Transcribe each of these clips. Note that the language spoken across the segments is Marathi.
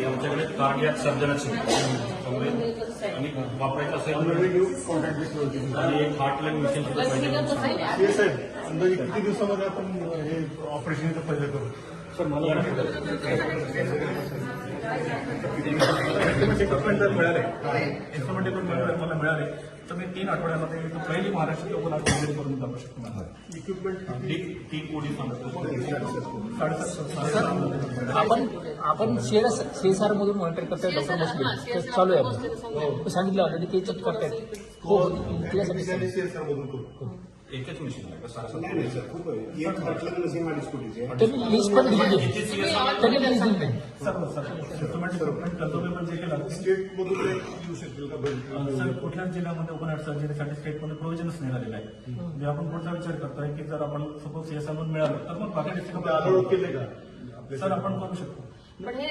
आमच्याकडे कार्डियाक सर्जनच आणि वापरायचं असेल आणि एक हार्टलाईन मशीन सुद्धा पाहिजे. साहेब अंदाजे किती दिवसामध्ये आपण हे ऑपरेशन पहिलं करू? सर मला इक्विपमेंट जर मिळाले, इन्स्ट्रुमेंट मला मिळाले तर मी 3 आठवड्यामध्ये पहिली महाराष्ट्र लोकल सर्जरी करून दाखवू शकतो. इक्विपमेंट 3 कोटी सांगतो. आपण सीएसआर मधून मॉनिटर करताय डॉक्टर बसले चालू आहे. आपण सांगितलं ऑलरेडी ते चेक करतायत. हो त्यासाठी सीएसआर मधून करू. एकच मशीन आहे. त्यांनी लिस्ट पण दिली. त्यांनी लिस्ट दिली. स्टेट मधून येऊ शकतील का? सर कुठल्याच जिल्ह्यामध्ये ओपन हार्ट सर्जरीसाठी स्टेटमध्ये प्रोव्हिजनच नाही झालेलं आहे. म्हणजे आपण पुढचा विचार करतोय की जर आपण सपोज सीएसआर मधून मिळालं तर मग बाकी डिस्ट्रिक्ट अलाउड केले का? सर आपण करू शकतो. पण हे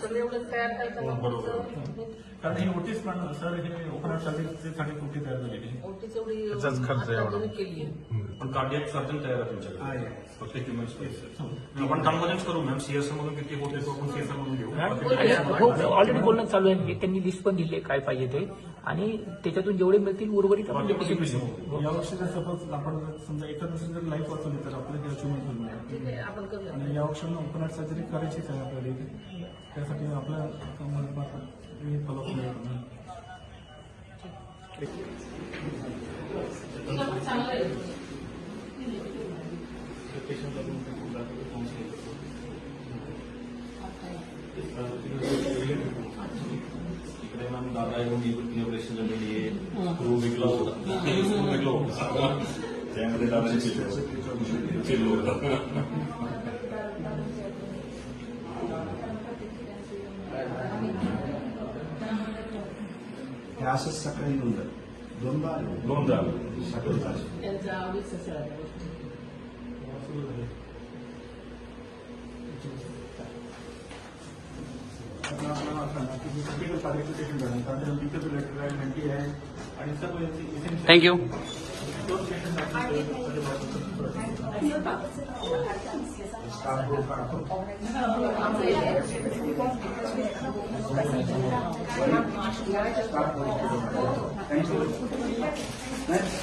सगळं एवढं तयार बरोबर. कारण हे ओटीच पण सर हे ओपन हार्ट सर्जरीसाठी ओटी तयार झालेली आहे. ओटीच एवढी खर्च एवढा केली आहे. पण कार्डियाक सर्जन तयार आहे तुमच्याकडे फक्त ह्युमन स्पेस. आपण कन्व्हर्जन्स करू मॅम. सीएसआर मधून किती होते तो आपण सीएसआर मधून घेऊ. ऑलरेडी बोलणं चालू आहे. त्यांनी लिस्ट पण दिली काय पाहिजे ते आणि त्याच्यातून जेवढे मिळतील उर्वरित आपण यावर्षी जर सपोज आपण समजा एका दिवशी जर लाईफ वाचवली तर आपल्याला हे अचिव्हमेंट होईल. ठीक आहे आपण करूया. आणि या वर्षी ओपन हार्ट सर्जरी करायचीच आहे आपल्याला इथे. त्यासाठी आपल्या फॉलोअप चांगलं आहे. इकडे मॅम दादा येऊन इनोग्रेशन झालेली आहे. क्रू विकला होता. त्यामध्ये दादाने चिल्लो होता. हे असंच सकाळी येऊन जाईल. दोनदा त्यांचा आवडीच असं आहे. थँक्यू. Thank you.